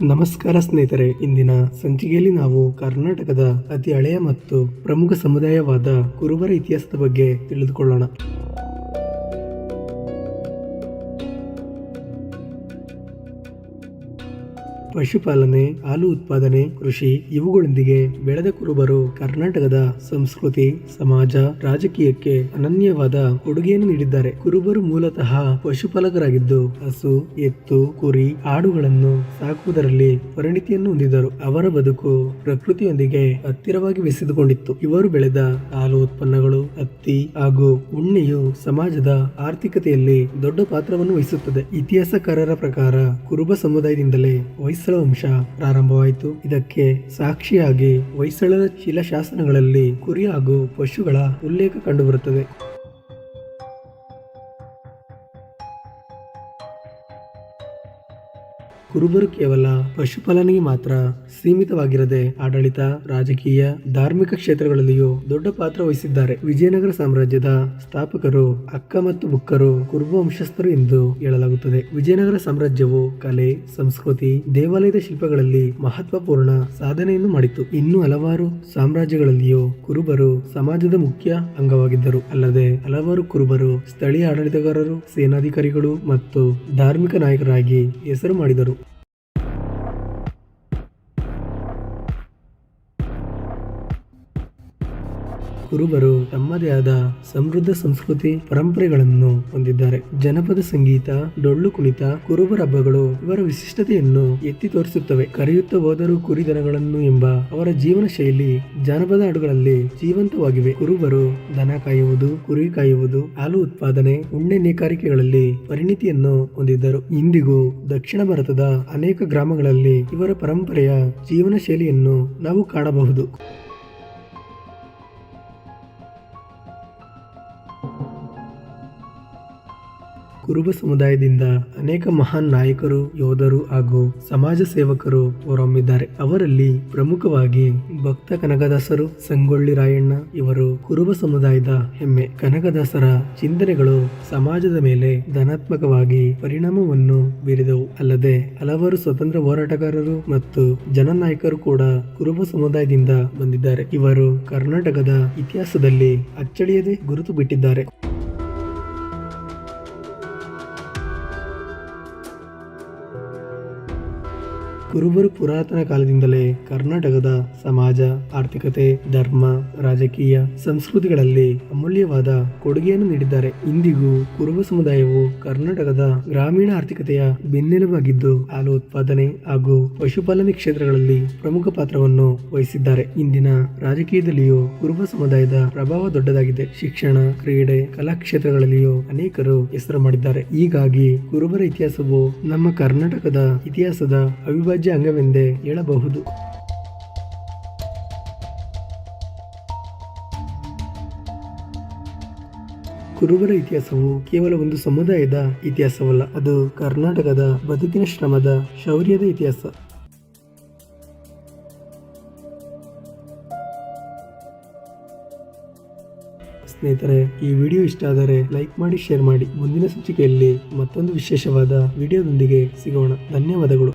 ನಮಸ್ಕಾರ ಸ್ನೇಹಿತರೆ, ಇಂದಿನ ಸಂಚಿಕೆಯಲ್ಲಿ ನಾವು ಕರ್ನಾಟಕದ ಅತಿ ಹಳೆಯ ಮತ್ತು ಪ್ರಮುಖ ಸಮುದಾಯವಾದ ಕುರುಬರ ಇತಿಹಾಸದ ಬಗ್ಗೆ ತಿಳಿದುಕೊಳ್ಳೋಣ. ಪಶುಪಾಲನೆ, ಹಾಲು ಉತ್ಪಾದನೆ, ಕೃಷಿ ಇವುಗಳೊಂದಿಗೆ ಬೆಳೆದ ಕುರುಬರು ಕರ್ನಾಟಕದ ಸಂಸ್ಕೃತಿ, ಸಮಾಜ, ರಾಜಕೀಯಕ್ಕೆ ಅನನ್ಯವಾದ ಕೊಡುಗೆಯನ್ನು ನೀಡಿದ್ದಾರೆ. ಕುರುಬರು ಮೂಲತಃ ಪಶುಪಾಲಕರಾಗಿದ್ದು ಹಸು, ಎತ್ತು, ಕುರಿ, ಆಡುಗಳನ್ನು ಸಾಕುವುದರಲ್ಲಿ ಪರಿಣಿತಿಯನ್ನು ಹೊಂದಿದ್ದರು. ಅವರ ಬದುಕು ಪ್ರಕೃತಿಯೊಂದಿಗೆ ಹತ್ತಿರವಾಗಿ ಬೆಸೆದುಕೊಂಡಿತ್ತು. ಇವರು ಬೆಳೆದ ಹಾಲು ಉತ್ಪನ್ನಗಳು, ಹತ್ತಿ ಹಾಗೂ ಉಣ್ಣೆಯು ಸಮಾಜದ ಆರ್ಥಿಕತೆಯಲ್ಲಿ ದೊಡ್ಡ ಪಾತ್ರವನ್ನು ವಹಿಸುತ್ತದೆ. ಇತಿಹಾಸಕಾರರ ಪ್ರಕಾರ ಕುರುಬ ಸಮುದಾಯದಿಂದಲೇ ಹೊಯ್ಸಳ ವಂಶ ಪ್ರಾರಂಭವಾಯಿತು. ಇದಕ್ಕೆ ಸಾಕ್ಷಿಯಾಗಿ ಹೊಯ್ಸಳರ ಶಿಲಾಶಾಸನಗಳಲ್ಲಿ ಕುರಿ ಹಾಗೂ ಪಶುಗಳ ಉಲ್ಲೇಖ ಕಂಡುಬರುತ್ತದೆ. ಕುರುಬರು ಕೇವಲ ಪಶುಪಾಲನೆಗೆ ಮಾತ್ರ ಸೀಮಿತವಾಗಿರದೆ ಆಡಳಿತ, ರಾಜಕೀಯ, ಧಾರ್ಮಿಕ ಕ್ಷೇತ್ರಗಳಲ್ಲಿಯೂ ದೊಡ್ಡ ಪಾತ್ರ ವಹಿಸಿದ್ದಾರೆ. ವಿಜಯನಗರ ಸಾಮ್ರಾಜ್ಯದ ಸ್ಥಾಪಕರು ಅಕ್ಕ ಮತ್ತು ಬುಕ್ಕರು ಕುರುಬ ವಂಶಸ್ಥರು ಎಂದು ಹೇಳಲಾಗುತ್ತದೆ. ವಿಜಯನಗರ ಸಾಮ್ರಾಜ್ಯವು ಕಲೆ, ಸಂಸ್ಕೃತಿ, ದೇವಾಲಯದ ಶಿಲ್ಪಗಳಲ್ಲಿ ಮಹತ್ವಪೂರ್ಣ ಸಾಧನೆಯನ್ನು ಮಾಡಿತು. ಇನ್ನು ಹಲವಾರು ಸಾಮ್ರಾಜ್ಯಗಳಲ್ಲಿಯೂ ಕುರುಬರು ಸಮಾಜದ ಮುಖ್ಯ ಅಂಗವಾಗಿದ್ದರು. ಅಲ್ಲದೆ ಹಲವಾರು ಕುರುಬರು ಸ್ಥಳೀಯ ಆಡಳಿತಗಾರರು, ಸೇನಾಧಿಕಾರಿಗಳು ಮತ್ತು ಧಾರ್ಮಿಕ ನಾಯಕರಾಗಿ ಹೆಸರು ಮಾಡಿದರು. ಕುರುಬರು ತಮ್ಮದೇ ಆದ ಸಮೃದ್ಧ ಸಂಸ್ಕೃತಿ ಪರಂಪರೆಗಳನ್ನು ಹೊಂದಿದ್ದಾರೆ. ಜನಪದ ಸಂಗೀತ, ಡೊಳ್ಳು ಕುಣಿತ, ಕುರುಬರ ಹಬ್ಬಗಳು ಇವರ ವಿಶಿಷ್ಟತೆಯನ್ನು ಎತ್ತಿ ತೋರಿಸುತ್ತವೆ. ಕರೆಯುತ್ತಾ ಹೋದರೂ ಕುರಿ ದನಗಳನ್ನು ಎಂಬ ಅವರ ಜೀವನ ಶೈಲಿ ಜಾನಪದ ಹಾಡುಗಳಲ್ಲಿ ಜೀವಂತವಾಗಿವೆ. ಕುರುಬರು ದನ ಕಾಯುವುದು, ಕುರಿ ಕಾಯುವುದು, ಹಾಲು ಉತ್ಪಾದನೆ, ಉಣ್ಣೆ ನೇಕಾರಿಕೆಗಳಲ್ಲಿ ಪರಿಣಿತಿಯನ್ನು ಹೊಂದಿದ್ದರು. ಇಂದಿಗೂ ದಕ್ಷಿಣ ಭಾರತದ ಅನೇಕ ಗ್ರಾಮಗಳಲ್ಲಿ ಇವರ ಪರಂಪರೆಯ ಜೀವನ ಶೈಲಿಯನ್ನು ನಾವು ಕಾಣಬಹುದು. ಕುರುಬ ಸಮುದಾಯದಿಂದ ಅನೇಕ ಮಹಾನ್ ನಾಯಕರು, ಯೋಧರು ಹಾಗೂ ಸಮಾಜ ಸೇವಕರು ಹೊರಹೊಮ್ಮಿದ್ದಾರೆ. ಅವರಲ್ಲಿ ಪ್ರಮುಖವಾಗಿ ಭಕ್ತ ಕನಕದಾಸರು, ಸಂಗೊಳ್ಳಿ ರಾಯಣ್ಣ ಇವರು ಕುರುಬ ಸಮುದಾಯದ ಹೆಮ್ಮೆ. ಕನಕದಾಸರ ಚಿಂತನೆಗಳು ಸಮಾಜದ ಮೇಲೆ ಧನಾತ್ಮಕವಾಗಿ ಪರಿಣಾಮವನ್ನು ಬೀರಿದವು. ಅಲ್ಲದೆ ಹಲವಾರು ಸ್ವತಂತ್ರ ಹೋರಾಟಗಾರರು ಮತ್ತು ಜನನಾಯಕರು ಕೂಡ ಕುರುಬ ಸಮುದಾಯದಿಂದ ಬಂದಿದ್ದಾರೆ. ಇವರು ಕರ್ನಾಟಕದ ಇತಿಹಾಸದಲ್ಲಿ ಅಚ್ಚಳಿಯದೆ ಗುರುತು ಬಿಟ್ಟಿದ್ದಾರೆ. ಕುರುಬರು ಪುರಾತನ ಕಾಲದಿಂದಲೇ ಕರ್ನಾಟಕದ ಸಮಾಜ, ಆರ್ಥಿಕತೆ, ಧರ್ಮ, ರಾಜಕೀಯ, ಸಂಸ್ಕೃತಿಗಳಲ್ಲಿ ಅಮೂಲ್ಯವಾದ ಕೊಡುಗೆಯನ್ನು ನೀಡಿದ್ದಾರೆ. ಇಂದಿಗೂ ಕುರುಬ ಸಮುದಾಯವು ಕರ್ನಾಟಕದ ಗ್ರಾಮೀಣ ಆರ್ಥಿಕತೆಯ ಬೆನ್ನೆಲುಬಾಗಿದ್ದು ಹಾಲು ಉತ್ಪಾದನೆ ಹಾಗೂ ಪಶುಪಾಲನೆ ಕ್ಷೇತ್ರಗಳಲ್ಲಿ ಪ್ರಮುಖ ಪಾತ್ರವನ್ನು ವಹಿಸಿದ್ದಾರೆ. ಇಂದಿನ ರಾಜಕೀಯದಲ್ಲಿಯೂ ಕುರುಬ ಸಮುದಾಯದ ಪ್ರಭಾವ ದೊಡ್ಡದಾಗಿದೆ. ಶಿಕ್ಷಣ, ಕ್ರೀಡೆ, ಕಲಾ ಕ್ಷೇತ್ರಗಳಲ್ಲಿಯೂ ಅನೇಕರು ಹೆಸರು ಮಾಡಿದ್ದಾರೆ. ಹೀಗಾಗಿ ಕುರುಬರ ಇತಿಹಾಸವು ನಮ್ಮ ಕರ್ನಾಟಕದ ಇತಿಹಾಸದ ಅವಿಭಾಜ್ಯ ಅಂಗವೆಂದೇ ಹೇಳಬಹುದು. ಕುರುಬರ ಇತಿಹಾಸವು ಕೇವಲ ಒಂದು ಸಮುದಾಯದ ಇತಿಹಾಸವಲ್ಲ, ಅದು ಕರ್ನಾಟಕದ ಬದುಕಿನ ಶ್ರಮದ, ಶೌರ್ಯದ ಇತಿಹಾಸ. ಸ್ನೇಹಿತರೆ, ಈ ವಿಡಿಯೋ ಇಷ್ಟ ಆದರೆ ಲೈಕ್ ಮಾಡಿ, ಶೇರ್ ಮಾಡಿ. ಮುಂದಿನ ಸಂಚಿಕೆಯಲ್ಲಿ ಮತ್ತೊಂದು ವಿಶೇಷವಾದ ವಿಡಿಯೋದೊಂದಿಗೆ ಸಿಗೋಣ. ಧನ್ಯವಾದಗಳು.